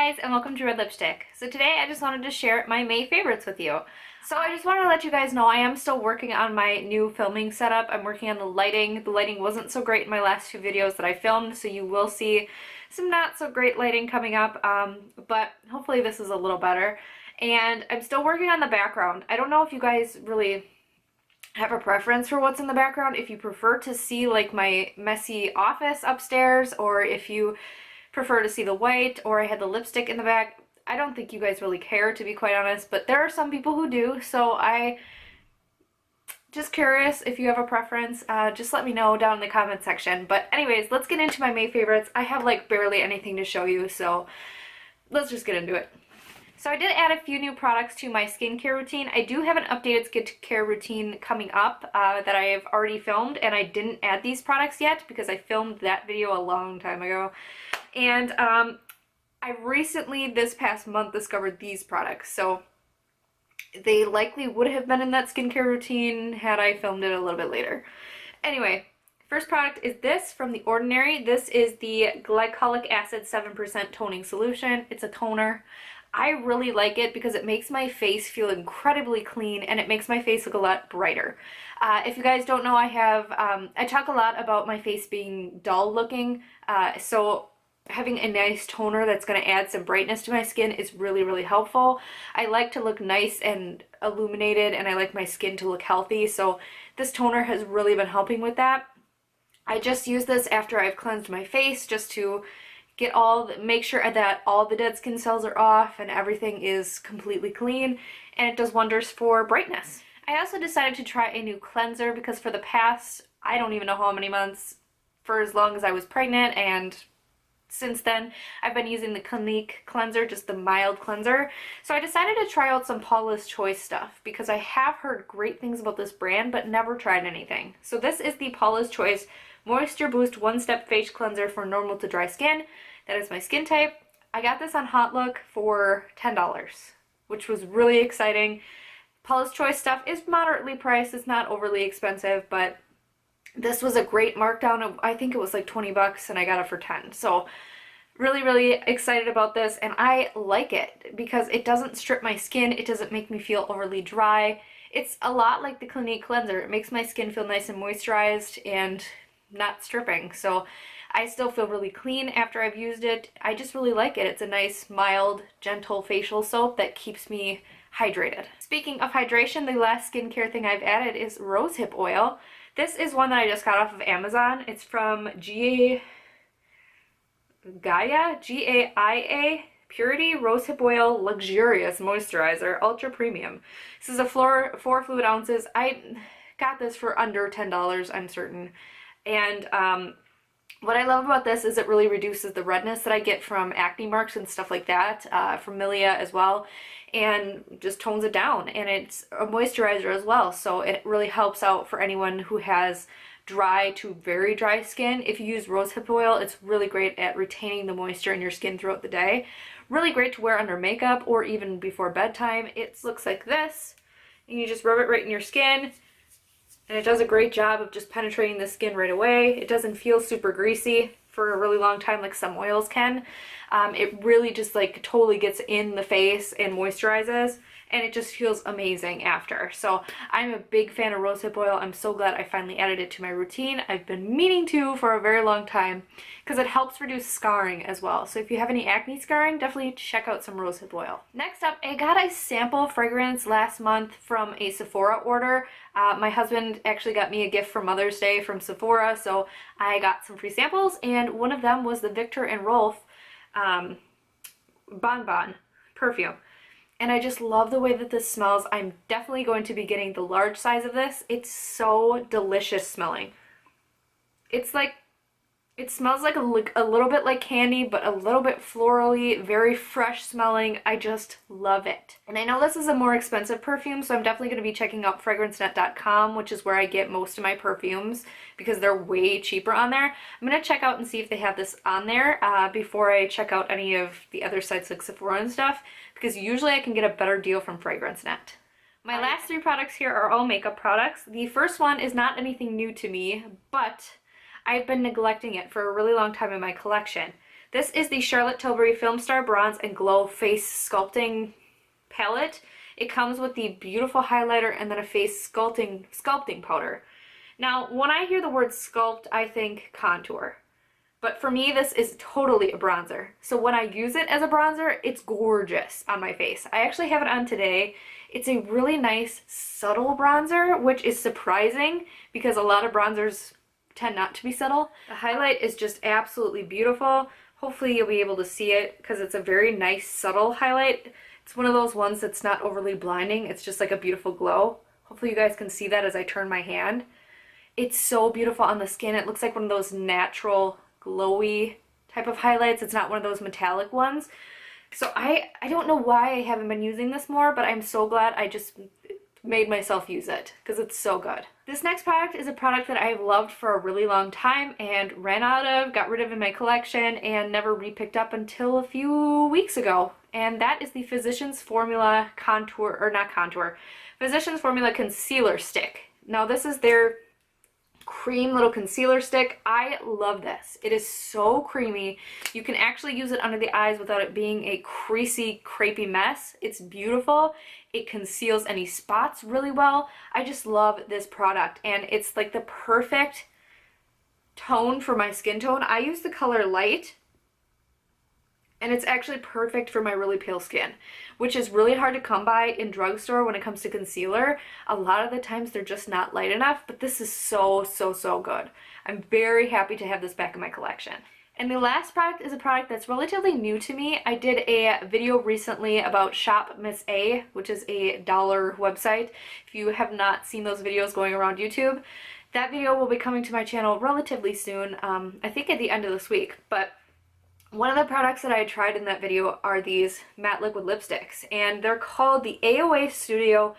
guys, and welcome to Red Lipstick. So today I just wanted to share my May favorites with you. So I just wanted to let you guys know I am still working on my new filming setup. I'm working on the lighting. The lighting wasn't so great in my last two videos that I filmed, so you will see some not so great lighting coming up, but hopefully this is a little better. And I'm still working on the background. I don't know if you guys really have a preference for what's in the background, if you prefer to see like my messy office upstairs, or if you prefer to see the white, or I had the lipstick in the back. I don't think you guys really care, to be quite honest, but there are some people who do, so I just curious if you have a preference. Just let me know down in the comment section. But anyways, let's get into my May favorites. I have like barely anything to show you, so let's just get into it. So I did add a few new products to my skincare routine. I do have an updated skincare routine coming up that I have already filmed, and I didn't add these products yet because I filmed that video a long time ago. And I recently, this past month, discovered these products. So they likely would have been in that skincare routine had I filmed it a little bit later. Anyway, first product is this from The Ordinary. This is the glycolic acid 7% toning solution. It's a toner. I really like it because it makes my face feel incredibly clean, and it makes my face look a lot brighter. If you guys don't know, I talk a lot about my face being dull looking, so having a nice toner that's going to add some brightness to my skin is really, really helpful. I like to look nice and illuminated, and I like my skin to look healthy, so this toner has really been helping with that. I just use this after I've cleansed my face just to make sure that all the dead skin cells are off and everything is completely clean, and it does wonders for brightness. I also decided to try a new cleanser because for the past, I don't even know how many months, for as long as I was pregnant and since then, I've been using the Clinique cleanser, just the mild cleanser. So I decided to try out some Paula's Choice stuff because I have heard great things about this brand but never tried anything. So this is the Paula's Choice Moisture Boost One-Step Face Cleanser for normal to dry skin. That is my skin type. I got this on hautelook for $10, which was really exciting. Paula's Choice stuff is moderately priced. It's not overly expensive, but this was a great markdown of, I think it was like 20 bucks, and I got it for 10. So really, really excited about this, and I like it because it doesn't strip my skin. It doesn't make me feel overly dry. It's a lot like the Clinique cleanser. It makes my skin feel nice and moisturized and not stripping. So I still feel really clean after I've used it. I just really like it. It's a nice, mild, gentle facial soap that keeps me hydrated. Speaking of hydration, the last skincare thing I've added is rosehip oil. This is one that I just got off of Amazon. It's from Gaia, G-A-I-A, Purity Rosehip Oil Luxurious Moisturizer, Ultra Premium. This is a 4 fluid ounces. I got this for under $10, I'm certain. And what I love about this is it really reduces the redness that I get from acne marks and stuff like that, from milia as well, and just tones it down. And it's a moisturizer as well, so it really helps out for anyone who has dry to very dry skin. If you use rosehip oil, it's really great at retaining the moisture in your skin throughout the day. Really great to wear under makeup or even before bedtime. It looks like this, and you just rub it right in your skin. And it does a great job of just penetrating the skin right away. It doesn't feel super greasy for a really long time like some oils can. It really just like totally gets in the face and moisturizes, and it just feels amazing after. So I'm a big fan of rosehip oil. I'm so glad I finally added it to my routine. I've been meaning to for a very long time because it helps reduce scarring as well. So if you have any acne scarring, definitely check out some rosehip oil. Next up, I got a sample fragrance last month from a Sephora order. My husband actually got me a gift for Mother's Day from Sephora, so I got some free samples, and one of them was the Viktor and Rolf Bon Bon perfume. And I just love the way that this smells. I'm definitely going to be getting the large size of this. It's so delicious smelling. It's like, it smells like a little bit like candy, but a little bit florally, very fresh smelling. I just love it. And I know this is a more expensive perfume, so I'm definitely going to be checking out fragrancenet.com, which is where I get most of my perfumes because they're way cheaper on there. I'm going to check out and see if they have this on there before I check out any of the other sites like Sephora and stuff, because usually I can get a better deal from FragranceNet. My last three products here are all makeup products. The first one is not anything new to me, but I've been neglecting it for a really long time in my collection. This is the Charlotte Tilbury Film Star Bronze and Glow Face Sculpting Palette. It comes with the beautiful highlighter and then a face sculpting powder. Now, when I hear the word sculpt, I think contour. But for me, this is totally a bronzer. So when I use it as a bronzer, it's gorgeous on my face. I actually have it on today. It's a really nice, subtle bronzer, which is surprising because a lot of bronzers tend not to be subtle. The highlight is just absolutely beautiful. Hopefully you'll be able to see it because it's a very nice, subtle highlight. It's one of those ones that's not overly blinding. It's just like a beautiful glow. Hopefully you guys can see that as I turn my hand. It's so beautiful on the skin. It looks like one of those natural glowy type of highlights. It's not one of those metallic ones. So I don't know why I haven't been using this more, but I'm so glad I just made myself use it because it's so good. This next product is a product that I've loved for a really long time and ran out of, got rid of in my collection, and never repicked up until a few weeks ago. And that is the Physicians Formula Physicians Formula Concealer Stick. Now this is their cream little concealer stick. I love this. It is so creamy. You can actually use it under the eyes without it being a creasy, crepey mess. It's beautiful. It conceals any spots really well. I just love this product, and it's like the perfect tone for my skin tone. I use the color light, and it's actually perfect for my really pale skin, which is really hard to come by in drugstore when it comes to concealer. A lot of the times they're just not light enough, but this is so, so, so good. I'm very happy to have this back in my collection. And the last product is a product that's relatively new to me. I did a video recently about Shop Miss A, which is a dollar website. If you have not seen those videos going around YouTube, that video will be coming to my channel relatively soon, I think at the end of this week. But one of the products that I tried in that video are these matte liquid lipsticks, and they're called the AOA Studio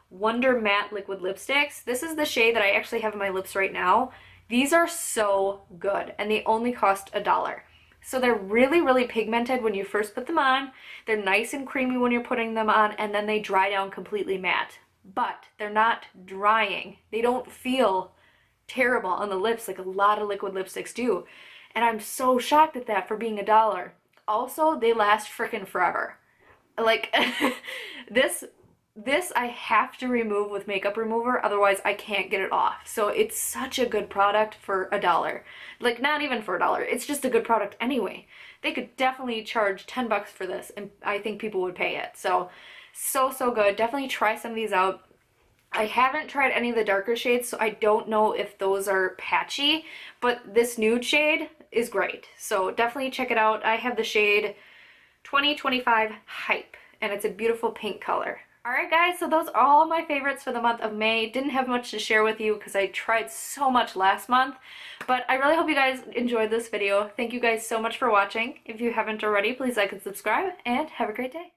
Wonder Matte Liquid Lipsticks. This is the shade that I actually have on my lips right now. These are so good, and they only cost $1. So they're really, really pigmented when you first put them on. They're nice and creamy when you're putting them on, and then they dry down completely matte. But they're not drying. They don't feel terrible on the lips like a lot of liquid lipsticks do. And I'm so shocked at that for being $1. Also, they last frickin' forever. Like, this I have to remove with makeup remover, otherwise I can't get it off. So it's such a good product for $1. Like, not even for $1, it's just a good product anyway. They could definitely charge 10 bucks for this, and I think people would pay it. So, so good. Definitely try some of these out. I haven't tried any of the darker shades, so I don't know if those are patchy, but this nude shade is great. So definitely check it out. I have the shade 2025 Hype, and it's a beautiful pink color. Alright guys, so those are all my favorites for the month of May. Didn't have much to share with you because I tried so much last month, but I really hope you guys enjoyed this video. Thank you guys so much for watching. If you haven't already, please like and subscribe, and have a great day.